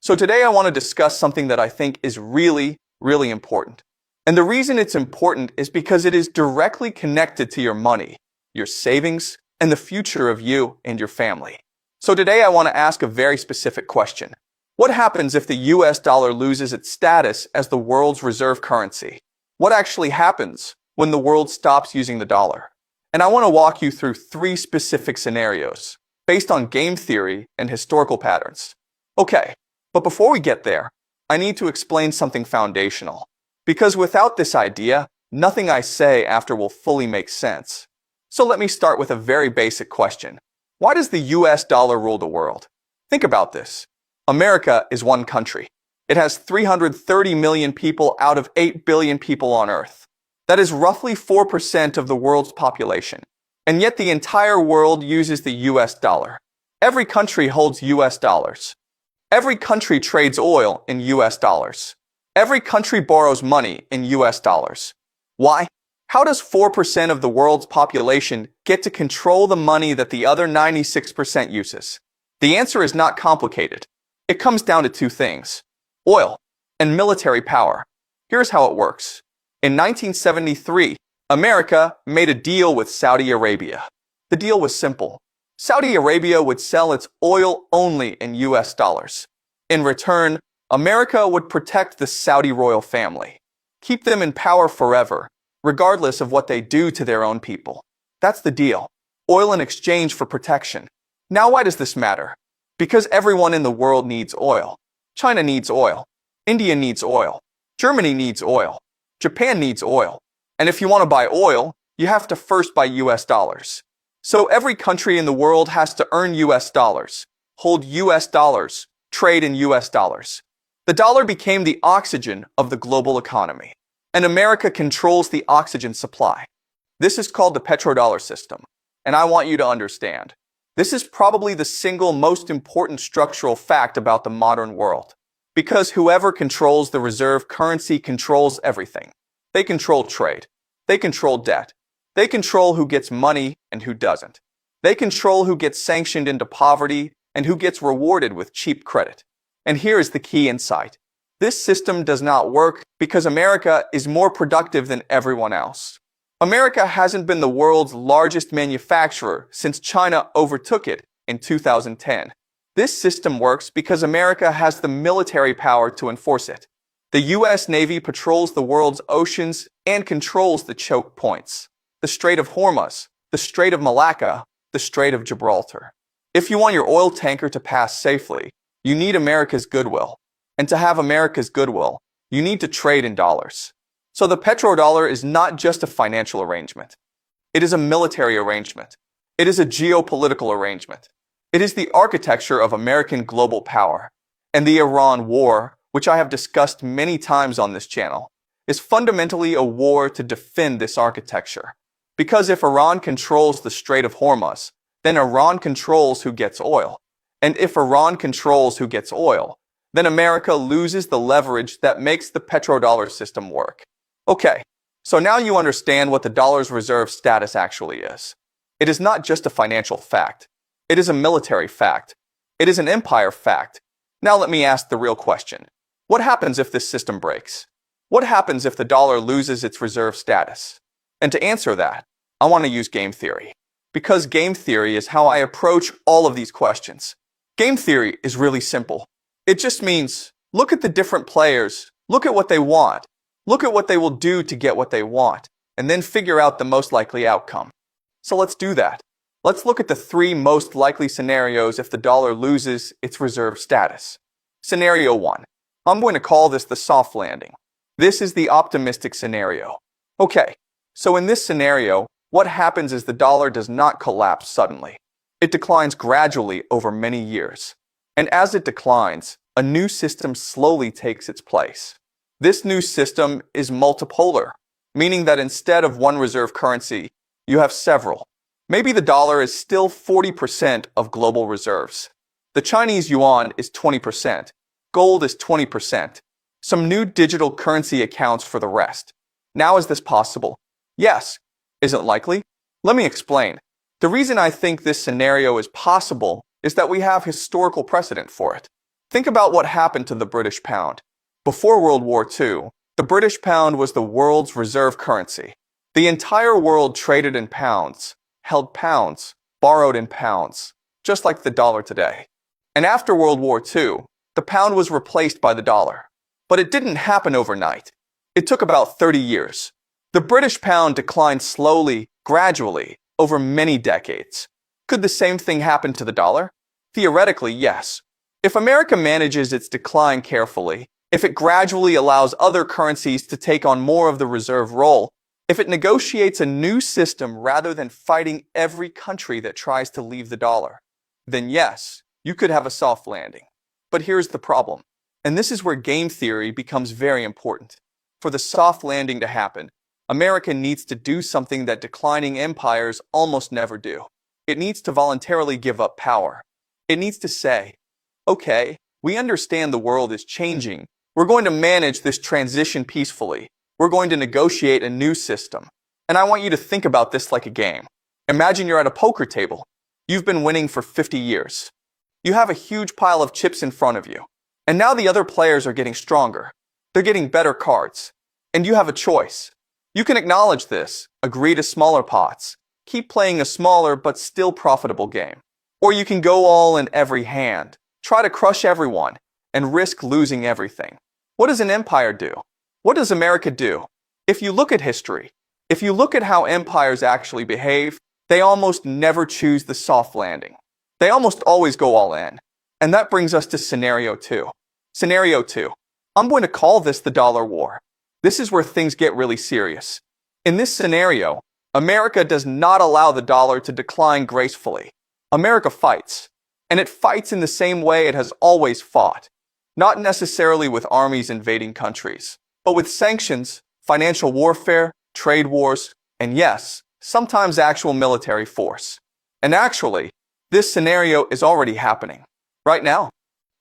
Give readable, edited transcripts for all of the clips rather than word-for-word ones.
So today I want to discuss something that I think is really, really important. And the reason it's important is because it is directly connected to your money, your savings, and the future of you and your family. So today I want to ask a very specific question. What happens if the US dollar loses its status as the world's reserve currency? What actually happens when the world stops using the dollar? And I want to walk you through 3 specific scenarios based on game theory and historical patterns. Okay, but before we get there, I need to explain something foundational. Because without this idea, nothing I say after will fully make sense. So let me start with a very basic question. Why does the US dollar rule the world? Think about this. America is one country. It has 330 million people out of 8 billion people on Earth. That is roughly 4% of the world's population. And yet the entire world uses the US dollar. Every country holds US dollars. Every country trades oil in US dollars. Every country borrows money in US dollars. Why? How does 4% of the world's population get to control the money that the other 96% uses? The answer is not complicated. It comes down to 2 things: oil and military power. Here's how it works. In 1973, America made a deal with Saudi Arabia. The deal was simple. Saudi Arabia would sell its oil only in US dollars. In return, America would protect the Saudi royal family, keep them in power forever, regardless of what they do to their own people. That's the deal. Oil in exchange for protection. Now why does this matter? Because everyone in the world needs oil. China needs oil. India needs oil. Germany needs oil. Japan needs oil. And if you want to buy oil, you have to first buy US dollars. So every country in the world has to earn US dollars, hold US dollars, trade in US dollars. The dollar became the oxygen of the global economy, and America controls the oxygen supply. This is called the petrodollar system, and I want you to understand. This is probably the single most important structural fact about the modern world, because whoever controls the reserve currency controls everything. They control trade. They control debt. They control who gets money and who doesn't. They control who gets sanctioned into poverty and who gets rewarded with cheap credit. And here is the key insight. This system does not work because America is more productive than everyone else. America hasn't been the world's largest manufacturer since China overtook it in 2010. This system works because America has the military power to enforce it. The US Navy patrols the world's oceans and controls the choke points: the Strait of Hormuz, the Strait of Malacca, the Strait of Gibraltar. If you want your oil tanker to pass safely, you need America's goodwill. And to have America's goodwill, you need to trade in dollars. So the petrodollar is not just a financial arrangement. It is a military arrangement. It is a geopolitical arrangement. It is the architecture of American global power. And the Iran war, which I have discussed many times on this channel, is fundamentally a war to defend this architecture. Because if Iran controls the Strait of Hormuz, then Iran controls who gets oil. And if Iran controls who gets oil, then America loses the leverage that makes the petrodollar system work. Okay, so now you understand what the dollar's reserve status actually is. It is not just a financial fact. It is a military fact. It is an empire fact. Now let me ask the real question. What happens if this system breaks? What happens if the dollar loses its reserve status? And to answer that, I want to use game theory. Because game theory is how I approach all of these questions. Game theory is really simple. It just means, look at the different players, look at what they want, look at what they will do to get what they want, and then figure out the most likely outcome. So let's do that. Let's look at the 3 most likely scenarios if the dollar loses its reserve status. Scenario 1. I'm going to call this the soft landing. This is the optimistic scenario. Okay, so in this scenario, what happens is the dollar does not collapse suddenly. It declines gradually over many years. And as it declines, a new system slowly takes its place. This new system is multipolar, meaning that instead of one reserve currency, you have several. Maybe the dollar is still 40% of global reserves. The Chinese yuan is 20%. Gold is 20%. Some new digital currency accounts for the rest. Now is this possible? Yes. Is it likely? Let me explain. The reason I think this scenario is possible is that we have historical precedent for it. Think about what happened to the British pound. Before World War II, the British pound was the world's reserve currency. The entire world traded in pounds, held pounds, borrowed in pounds, just like the dollar today. And after World War II, the pound was replaced by the dollar. But it didn't happen overnight. It took about 30 years. The British pound declined slowly, gradually, over many decades. Could the same thing happen to the dollar? Theoretically, yes. If America manages its decline carefully, if it gradually allows other currencies to take on more of the reserve role, if it negotiates a new system rather than fighting every country that tries to leave the dollar, then yes, you could have a soft landing. But here's the problem, and this is where game theory becomes very important. For the soft landing to happen, America needs to do something that declining empires almost never do. It needs to voluntarily give up power. It needs to say, okay, we understand the world is changing. We're going to manage this transition peacefully. We're going to negotiate a new system. And I want you to think about this like a game. Imagine you're at a poker table. You've been winning for 50 years. You have a huge pile of chips in front of you. And now the other players are getting stronger. They're getting better cards. And you have a choice. You can acknowledge this, agree to smaller pots, keep playing a smaller but still profitable game. Or you can go all in every hand, try to crush everyone, and risk losing everything. What does an empire do? What does America do? If you look at history, if you look at how empires actually behave, they almost never choose the soft landing. They almost always go all in. And that brings us to scenario 2. Scenario 2. I'm going to call this the dollar war. This is where things get really serious. In this scenario, America does not allow the dollar to decline gracefully. America fights. And it fights in the same way it has always fought. Not necessarily with armies invading countries, but with sanctions, financial warfare, trade wars, and yes, sometimes actual military force. And actually, this scenario is already happening. Right now.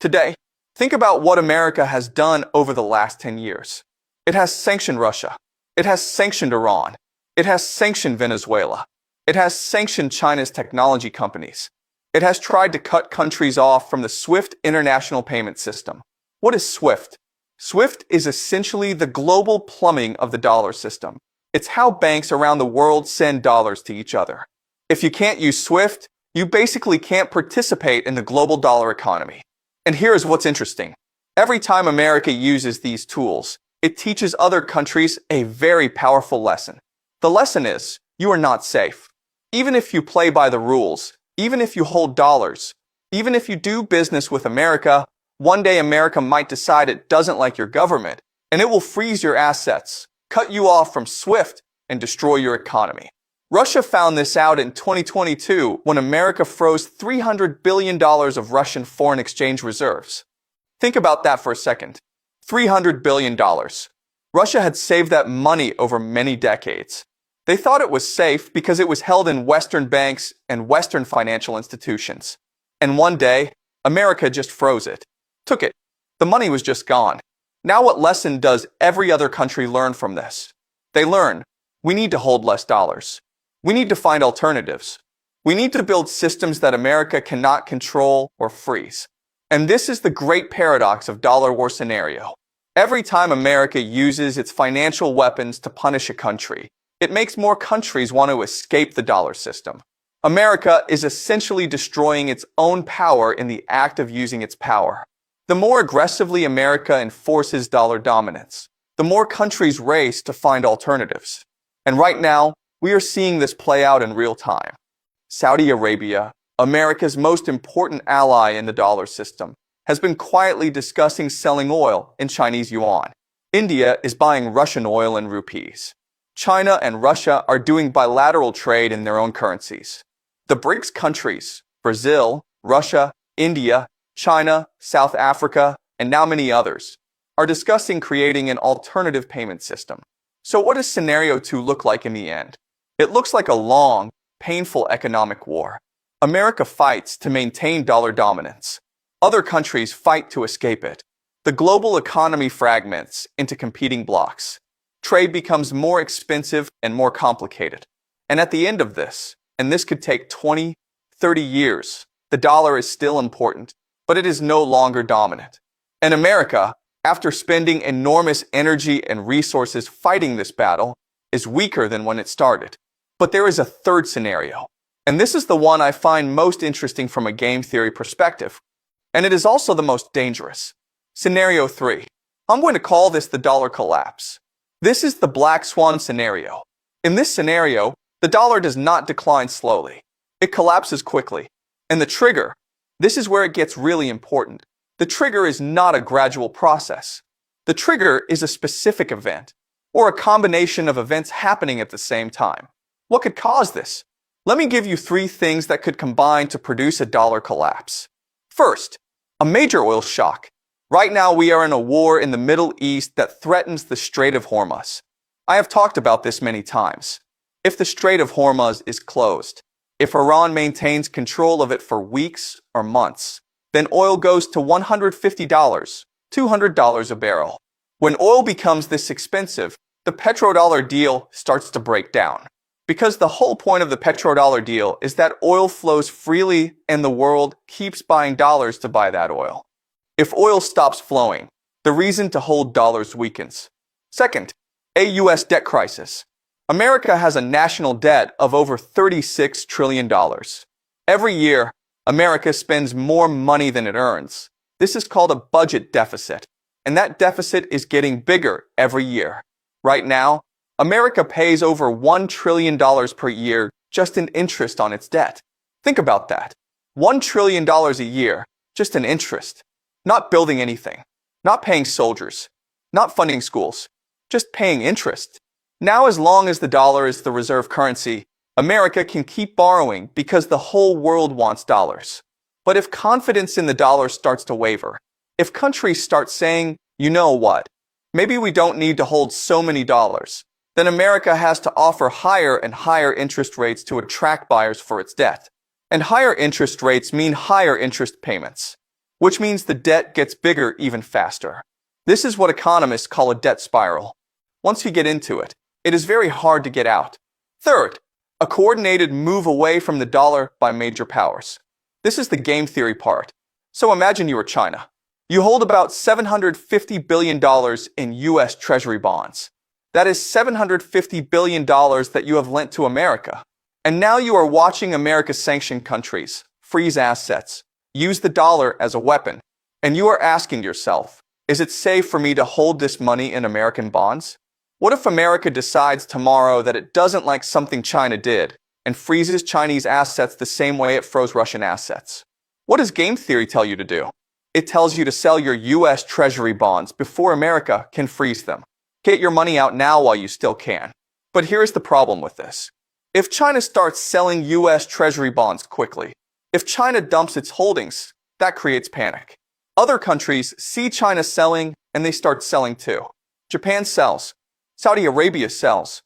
Today. Think about what America has done over the last 10 years. It has sanctioned Russia. It has sanctioned Iran. It has sanctioned Venezuela. It has sanctioned China's technology companies. It has tried to cut countries off from the SWIFT international payment system. What is SWIFT? SWIFT is essentially the global plumbing of the dollar system. It's how banks around the world send dollars to each other. If you can't use SWIFT, you basically can't participate in the global dollar economy. And here's what's interesting. Every time America uses these tools, it teaches other countries a very powerful lesson. The lesson is, you are not safe. Even if you play by the rules, even if you hold dollars, even if you do business with America, one day America might decide it doesn't like your government, and it will freeze your assets, cut you off from SWIFT, and destroy your economy. Russia found this out in 2022 when America froze $300 billion of Russian foreign exchange reserves. Think about that for a second. $300 billion. Russia had saved that money over many decades. They thought it was safe because it was held in Western banks and Western financial institutions. And one day, America just froze it. Took it. The money was just gone. Now what lesson does every other country learn from this? They learn, we need to hold less dollars. We need to find alternatives. We need to build systems that America cannot control or freeze. And this is the great paradox of dollar war scenario. Every time America uses its financial weapons to punish a country, it makes more countries want to escape the dollar system. America is essentially destroying its own power in the act of using its power. The more aggressively America enforces dollar dominance, the more countries race to find alternatives. And right now, we are seeing this play out in real time. Saudi Arabia, America's most important ally in the dollar system, has been quietly discussing selling oil in Chinese yuan. India is buying Russian oil in rupees. China and Russia are doing bilateral trade in their own currencies. The BRICS countries, Brazil, Russia, India, China, South Africa, and now many others, are discussing creating an alternative payment system. So what does scenario 2 look like in the end? It looks like a long, painful economic war. America fights to maintain dollar dominance. Other countries fight to escape it. The global economy fragments into competing blocks. Trade becomes more expensive and more complicated. And at the end of this, and this could take 20, 30 years, the dollar is still important. but it is no longer dominant. And America, after spending enormous energy and resources fighting this battle, is weaker than when it started. But there is a third scenario, and this is the one I find most interesting from a game theory perspective, and it is also the most dangerous. Scenario 3. I'm going to call this the dollar collapse. This is the black swan scenario. In this scenario, the dollar does not decline slowly. It collapses quickly. And the trigger, this is where it gets really important. The trigger is not a gradual process. The trigger is a specific event, or a combination of events happening at the same time. What could cause this? Let me give you 3 things that could combine to produce a dollar collapse. First, a major oil shock. Right now we are in a war in the Middle East that threatens the Strait of Hormuz. I have talked about this many times. If the Strait of Hormuz is closed, if Iran maintains control of it for weeks or months, then oil goes to $150, $200 a barrel. When oil becomes this expensive, the petrodollar deal starts to break down. Because the whole point of the petrodollar deal is that oil flows freely and the world keeps buying dollars to buy that oil. If oil stops flowing, the reason to hold dollars weakens. Second, a U.S. debt crisis. America has a national debt of over $36 trillion. Every year, America spends more money than it earns. This is called a budget deficit, and that deficit is getting bigger every year. Right now, America pays over $1 trillion per year just in interest on its debt. Think about that. $1 trillion a year, just in interest. Not building anything, not paying soldiers, not funding schools, just paying interest. Now, as long as the dollar is the reserve currency, America can keep borrowing because the whole world wants dollars. But if confidence in the dollar starts to waver, if countries start saying, you know what, maybe we don't need to hold so many dollars, then America has to offer higher and higher interest rates to attract buyers for its debt. And higher interest rates mean higher interest payments, which means the debt gets bigger even faster. This is what economists call a debt spiral. Once you get into it, it is very hard to get out. Third, a coordinated move away from the dollar by major powers. This is the game theory part. So imagine you are China. You hold about $750 billion in U.S. Treasury bonds. That is $750 billion that you have lent to America. And now you are watching America sanction countries, freeze assets, use the dollar as a weapon. And you are asking yourself, is it safe for me to hold this money in American bonds? What if America decides tomorrow that it doesn't like something China did and freezes Chinese assets the same way it froze Russian assets? What does game theory tell you to do? It tells you to sell your U.S. Treasury bonds before America can freeze them. Get your money out now while you still can. But here's the problem with this. If China starts selling U.S. Treasury bonds quickly, if China dumps its holdings, that creates panic. Other countries see China selling and they start selling too. Japan sells. Saudi Arabia sells.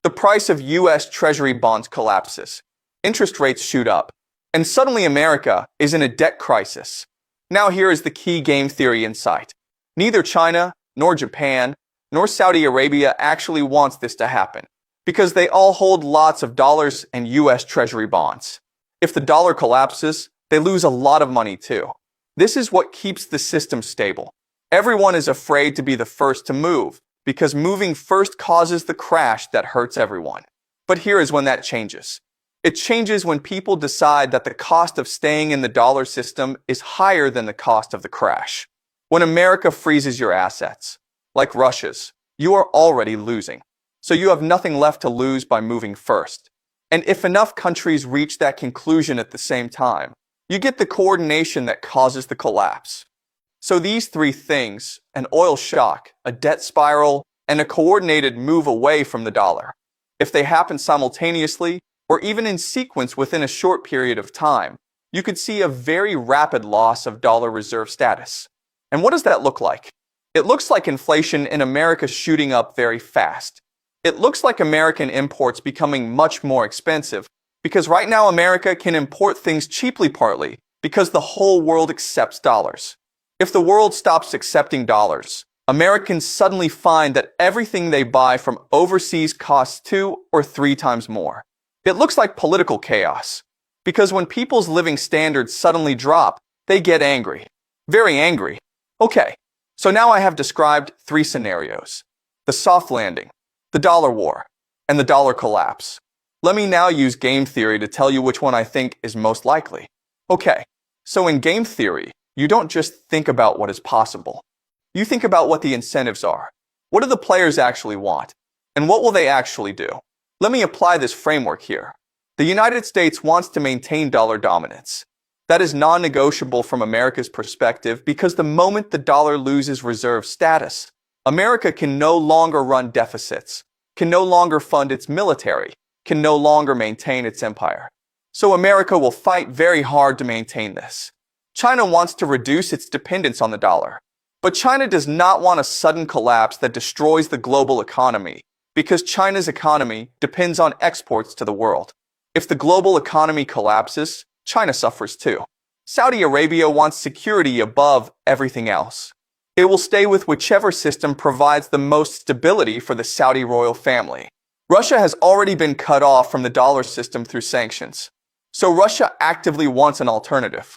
The price of U.S. Treasury bonds collapses. Interest rates shoot up. And suddenly America is in a debt crisis. Now here is the key game theory insight. Neither China, nor Japan, nor Saudi Arabia actually wants this to happen, because they all hold lots of dollars and U.S. Treasury bonds. If the dollar collapses, they lose a lot of money too. This is what keeps the system stable. Everyone is afraid to be the first to move, because moving first causes the crash that hurts everyone. But here is when that changes. It changes when people decide that the cost of staying in the dollar system is higher than the cost of the crash. When America freezes your assets, like Russia's, you are already losing. So you have nothing left to lose by moving first. And if enough countries reach that conclusion at the same time, you get the coordination that causes the collapse. So these 3 things, an oil shock, a debt spiral, and a coordinated move away from the dollar, if they happen simultaneously or even in sequence within a short period of time, you could see a very rapid loss of dollar reserve status. And what does that look like? It looks like inflation in America shooting up very fast. It looks like American imports becoming much more expensive, because right now America can import things cheaply partly because the whole world accepts dollars. If the world stops accepting dollars, Americans suddenly find that everything they buy from overseas costs 2 or 3 times more. It looks like political chaos, because when people's living standards suddenly drop, They get angry. Very angry. Okay, so now I have described three scenarios: the soft landing, the dollar war, and the dollar collapse. Let me now use game theory to tell you which one I think is most likely. Okay, so in game theory, you don't just think about what is possible. You think about what the incentives are. What do the players actually want? And what will they actually do? Let me apply this framework here. The United States wants to maintain dollar dominance. That is non-negotiable from America's perspective because the moment the dollar loses reserve status, America can no longer run deficits, can no longer fund its military, can no longer maintain its empire. So America will fight very hard to maintain this. China wants to reduce its dependence on the dollar. But China does not want a sudden collapse that destroys the global economy because China's economy depends on exports to the world. If the global economy collapses, China suffers too. Saudi Arabia wants security above everything else. It will stay with whichever system provides the most stability for the Saudi royal family. Russia has already been cut off from the dollar system through sanctions. So Russia actively wants an alternative.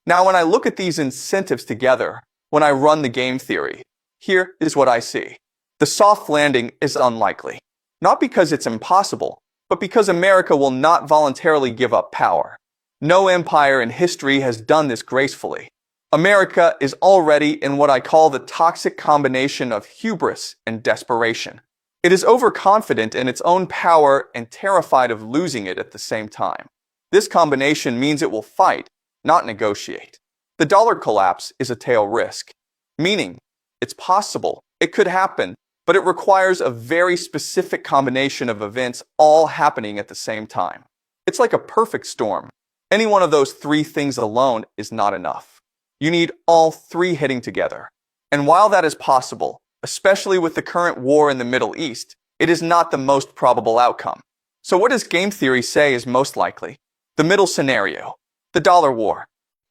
Now, when I look at these incentives together, when I run the game theory, here is what I see. The soft landing is unlikely. Not because it's impossible, but because America will not voluntarily give up power. No empire in history has done this gracefully. America is already in what I call the toxic combination of hubris and desperation. It is overconfident in its own power and terrified of losing it at the same time. This combination means it will fight, not negotiate. The dollar collapse is a tail risk, meaning it's possible, it could happen, but it requires a very specific combination of events all happening at the same time. It's like a perfect storm. Any one of those three things alone is not enough. You need all three hitting together. And while that is possible, especially with the current war in the Middle East, it is not the most probable outcome. So what does game theory say is most likely? The middle scenario, the dollar war.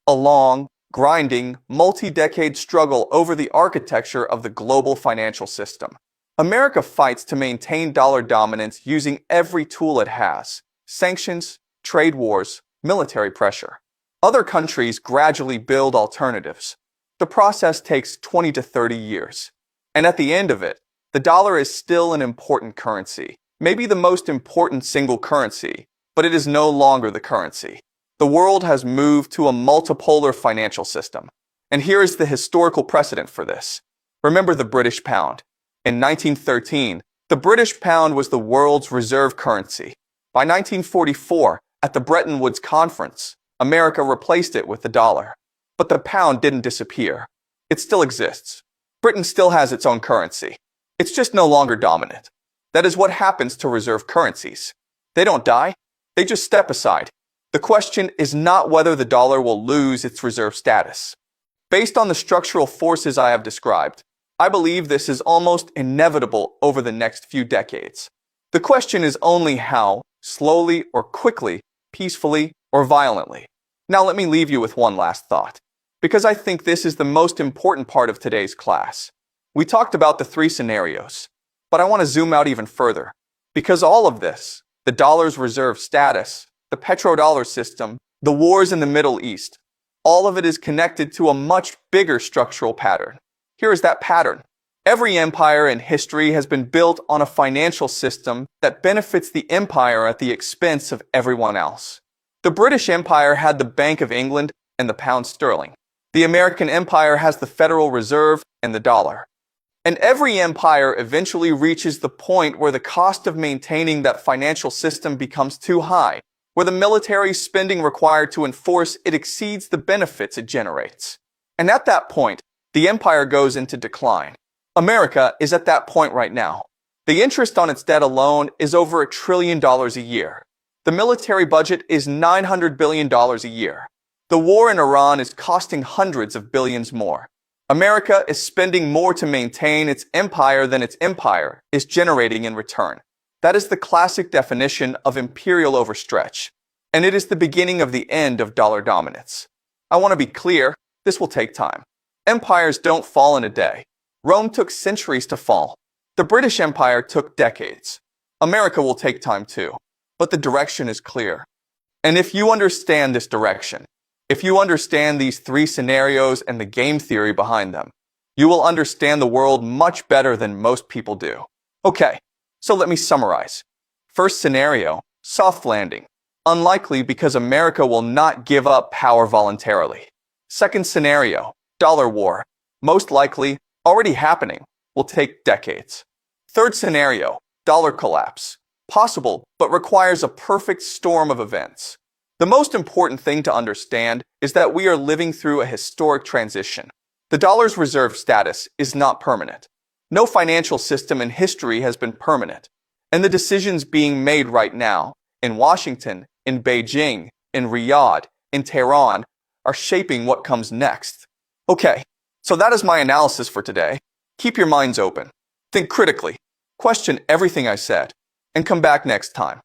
A long, grinding, multi-decade struggle over the architecture of the global financial system. America fights to maintain dollar dominance using every tool it has: sanctions, trade wars, military pressure. Other countries gradually build alternatives. The process takes 20 to 30 years. And at the end of it, the dollar is still an important currency, maybe the most important single currency, but it is no longer the currency. The world has moved to a multipolar financial system. And here is the historical precedent for this. Remember the British pound. In 1913, the British pound was the world's reserve currency. By 1944, at the Bretton Woods Conference, America replaced it with the dollar. But the pound didn't disappear. It still exists. Britain still has its own currency. It's just no longer dominant. That is what happens to reserve currencies. They don't die. They just step aside. The question is not whether the dollar will lose its reserve status. Based on the structural forces I have described, I believe this is almost inevitable over the next few decades. The question is only how, slowly or quickly, peacefully or violently. Now let me leave you with one last thought, because I think this is the most important part of today's class. We talked about the three scenarios, but I want to zoom out even further, because all of this, the dollar's reserve status, the petrodollar system, the wars in the Middle East, all of it is connected to a much bigger structural pattern. Here is that pattern. Every empire in history has been built on a financial system that benefits the empire at the expense of everyone else. The British Empire had the Bank of England and the pound sterling. The American Empire has the Federal Reserve and the dollar. And every empire eventually reaches the point where the cost of maintaining that financial system becomes too high, where the military spending required to enforce it exceeds the benefits it generates. And at that point, the empire goes into decline. America is at that point right now. The interest on its debt alone is over $1 trillion a year. The military budget is $900 billion a year. The war in Iran is costing hundreds of billions more. America is spending more to maintain its empire than its empire is generating in return. That is the classic definition of imperial overstretch, and it is the beginning of the end of dollar dominance. I want to be clear, this will take time. Empires don't fall in a day. Rome took centuries to fall. The British Empire took decades. America will take time too, but the direction is clear. And if you understand this direction, If you understand these three scenarios and the game theory behind them, you will understand the world much better than most people do. Okay, so let me summarize. First scenario, soft landing. Unlikely because America will not give up power voluntarily. Second scenario, dollar war. Most likely, already happening, will take decades. Third scenario, dollar collapse. Possible, but requires a perfect storm of events. The most important thing to understand is that we are living through a historic transition. The dollar's reserve status is not permanent. No financial system in history has been permanent. And the decisions being made right now, in Washington, in Beijing, in Riyadh, in Tehran, are shaping what comes next. Okay, so that is my analysis for today. Keep your minds open. Think critically. Question everything I said. And come back next time.